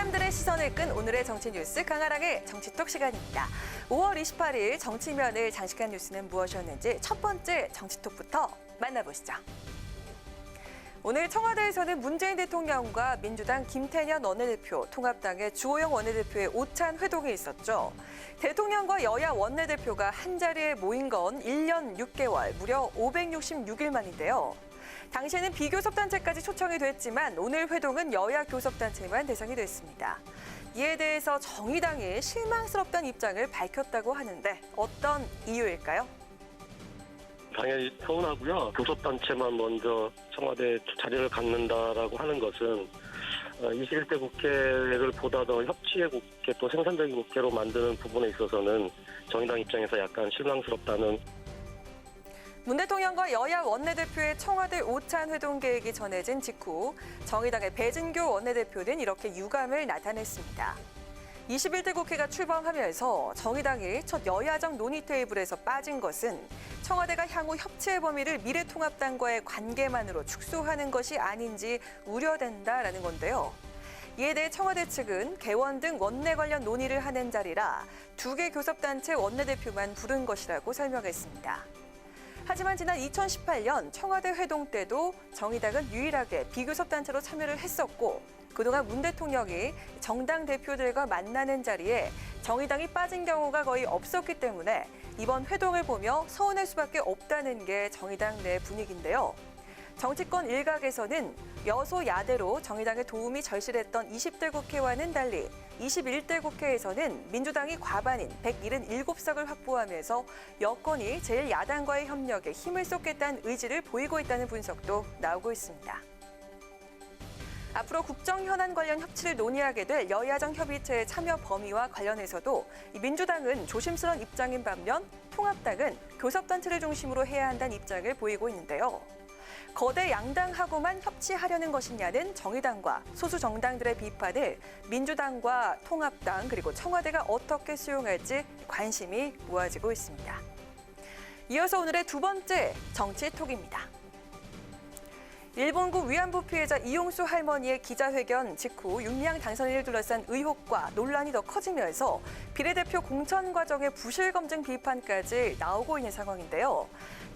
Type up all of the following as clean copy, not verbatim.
사람들의 시선을 끈 오늘의 정치 뉴스 강아랑의 정치톡 시간입니다. 5월 28일 정치면을 장식한 뉴스는 무엇이었는지 첫 번째 정치톡부터 만나보시죠. 오늘 청와대에서는 문재인 대통령과 민주당 김태년 원내대표, 통합당의 주호영 원내대표의 오찬 회동이 있었죠. 대통령과 여야 원내대표가 한자리에 모인 건 1년 6개월, 무려 566일 만인데요. 당시에는 비교섭단체까지 초청이 됐지만 오늘 회동은 여야 교섭단체만 대상이 됐습니다. 이에 대해서 정의당이 실망스럽다는 입장을 밝혔다고 하는데 어떤 이유일까요? 당연히 서운하고요. 교섭단체만 먼저 청와대 자리를 갖는다라고 하는 것은 21대 국회를 보다 더 협치의 국회 또 생산적인 국회로 만드는 부분에 있어서는 정의당 입장에서 약간 실망스럽다는. 문 대통령과 여야 원내대표의 청와대 오찬 회동 계획이 전해진 직후 정의당의 배진교 원내대표는 이렇게 유감을 나타냈습니다. 21대 국회가 출범하면서 정의당이 첫 여야정 논의 테이블에서 빠진 것은 청와대가 향후 협치의 범위를 미래통합당과의 관계만으로 축소하는 것이 아닌지 우려된다라는 건데요. 이에 대해 청와대 측은 개원 등 원내 관련 논의를 하는 자리라 2개 교섭단체 원내대표만 부른 것이라고 설명했습니다. 하지만 지난 2018년 청와대 회동 때도 정의당은 유일하게 비교섭단체로 참여를 했었고 그동안 문 대통령이 정당 대표들과 만나는 자리에 정의당이 빠진 경우가 거의 없었기 때문에 이번 회동을 보며 서운할 수밖에 없다는 게 정의당 내 분위기인데요. 정치권 일각에서는 여소야대로 정의당의 도움이 절실했던 20대 국회와는 달리 21대 국회에서는 민주당이 과반인 177석을 확보하면서 여권이 제1야당과의 협력에 힘을 쏟겠다는 의지를 보이고 있다는 분석도 나오고 있습니다. 앞으로 국정 현안 관련 협치를 논의하게 될 여야정 협의체의 참여 범위와 관련해서도 민주당은 조심스러운 입장인 반면 통합당은 교섭단체를 중심으로 해야 한다는 입장을 보이고 있는데요. 거대 양당하고만 협치하려는 것이냐는 정의당과 소수 정당들의 비판을 민주당과 통합당 그리고 청와대가 어떻게 수용할지 관심이 모아지고 있습니다. 이어서 오늘의 두 번째 정치톡입니다. 일본군 위안부 피해자 이용수 할머니의 기자회견 직후 윤미향 당선인을 둘러싼 의혹과 논란이 더 커지면서 비례대표 공천 과정의 부실 검증 비판까지 나오고 있는 상황인데요.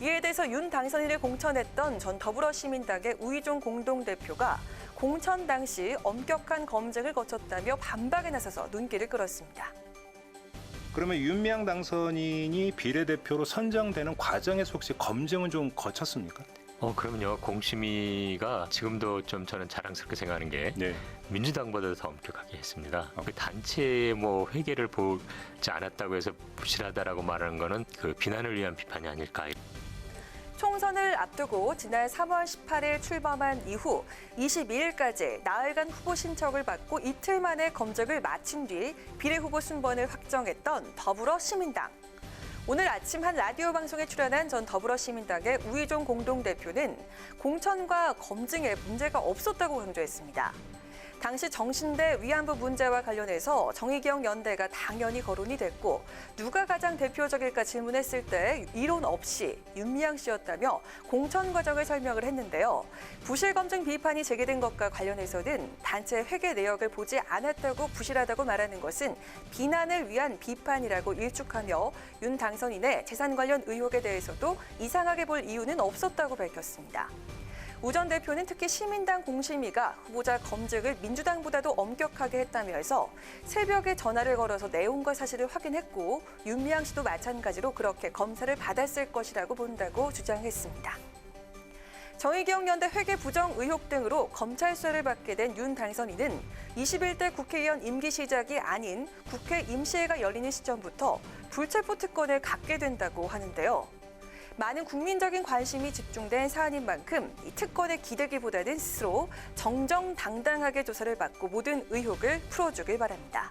이에 대해서 윤 당선인을 공천했던 전 더불어시민당의 우이종 공동대표가 공천 당시 엄격한 검증을 거쳤다며 반박에 나서서 눈길을 끌었습니다. 그러면 윤미향 당선인이 비례대표로 선정되는 과정에서 혹시 검증은 좀 거쳤습니까? 그럼요. 공심위가 지금도 좀 저는 자랑스럽게 생각하는 게 민주당보다 더 엄격하게 했습니다. 그 단체의 회계를 보지 않았다고 해서 부실하다라고 말하는 거는 그 비난을 위한 비판이 아닐까. 총선을 앞두고 지난 3월 18일 출범한 이후 22일까지 나흘간 후보 신청을 받고 이틀 만에 검증을 마친 뒤 비례후보 순번을 확정했던 더불어시민당. 오늘 아침 한 라디오 방송에 출연한 전 더불어시민당의 우이종 공동대표는 공천과 검증에 문제가 없었다고 강조했습니다. 당시 정신대 위안부 문제와 관련해서 정의기억연대가 당연히 거론이 됐고 누가 가장 대표적일까 질문했을 때 이론 없이 윤미향 씨였다며 공천 과정을 설명을 했는데요. 부실 검증 비판이 제기된 것과 관련해서는 단체 회계 내역을 보지 않았다고 부실하다고 말하는 것은 비난을 위한 비판이라고 일축하며 윤 당선인의 재산 관련 의혹에 대해서도 이상하게 볼 이유는 없었다고 밝혔습니다. 우 전 대표는 특히 시민당 공심위가 후보자 검증을 민주당보다도 엄격하게 했다면서 새벽에 전화를 걸어서 내용과 사실을 확인했고 윤미향 씨도 마찬가지로 그렇게 검사를 받았을 것이라고 본다고 주장했습니다. 정의기억연대 회계 부정 의혹 등으로 검찰 수사를 받게 된 윤 당선인은 21대 국회의원 임기 시작이 아닌 국회 임시회가 열리는 시점부터 불체포 특권을 갖게 된다고 하는데요. 많은 국민적인 관심이 집중된 사안인 만큼 이 특권에 기대기보다는 스스로 정정당당하게 조사를 받고 모든 의혹을 풀어주길 바랍니다.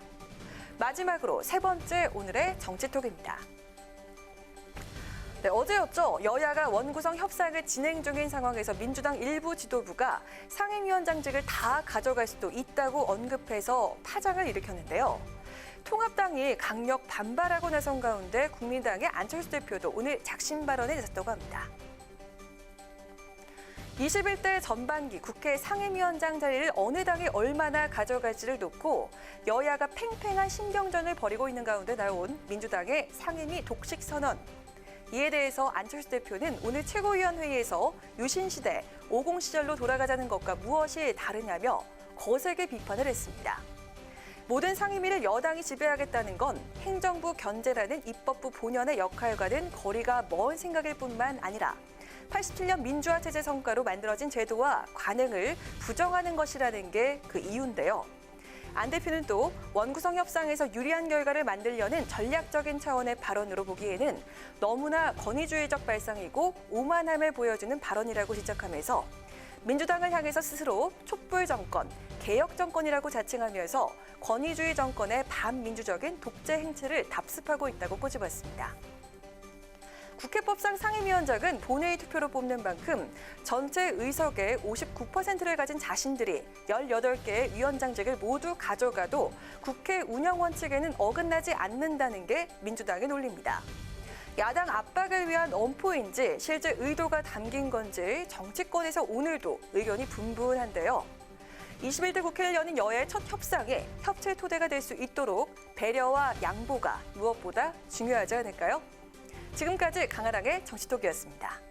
마지막으로 세 번째 오늘의 정치톡입니다. 어제였죠. 여야가 원구성 협상을 진행 중인 상황에서 민주당 일부 지도부가 상임위원장직을 다 가져갈 수도 있다고 언급해서 파장을 일으켰는데요. 통합당이 강력 반발하고 나선 가운데 국민당의 안철수 대표도 오늘 작심 발언에 나섰다고 합니다. 21대 전반기 국회 상임위원장 자리를 어느 당이 얼마나 가져갈지를 놓고 여야가 팽팽한 신경전을 벌이고 있는 가운데 나온 민주당의 상임위 독식 선언. 이에 대해서 안철수 대표는 오늘 최고위원회의에서 유신시대 50 시절로 돌아가자는 것과 무엇이 다르냐며 거세게 비판을 했습니다. 모든 상임위를 여당이 지배하겠다는 건 행정부 견제라는 입법부 본연의 역할과는 거리가 먼 생각일 뿐만 아니라 87년 민주화 체제 성과로 만들어진 제도와 관행을 부정하는 것이라는 게 그 이유인데요. 안 대표는 또 원구성 협상에서 유리한 결과를 만들려는 전략적인 차원의 발언으로 보기에는 너무나 권위주의적 발상이고 오만함을 보여주는 발언이라고 지적하면서 민주당을 향해서 스스로 촛불 정권, 개혁 정권이라고 자칭하면서 권위주의 정권의 반민주적인 독재 행태를 답습하고 있다고 꼬집었습니다. 국회법상 상임위원장은 본회의 투표로 뽑는 만큼 전체 의석의 59%를 가진 자신들이 18개의 위원장직을 모두 가져가도 국회 운영 원칙에는 어긋나지 않는다는 게 민주당의 논리입니다. 야당 압박을 위한 엄포인지 실제 의도가 담긴 건지 정치권에서 오늘도 의견이 분분한데요. 21대 국회를 여는 여야의 첫 협상에 협치의 토대가 될 수 있도록 배려와 양보가 무엇보다 중요하지 않을까요? 지금까지 강하랑의 정치톡이었습니다.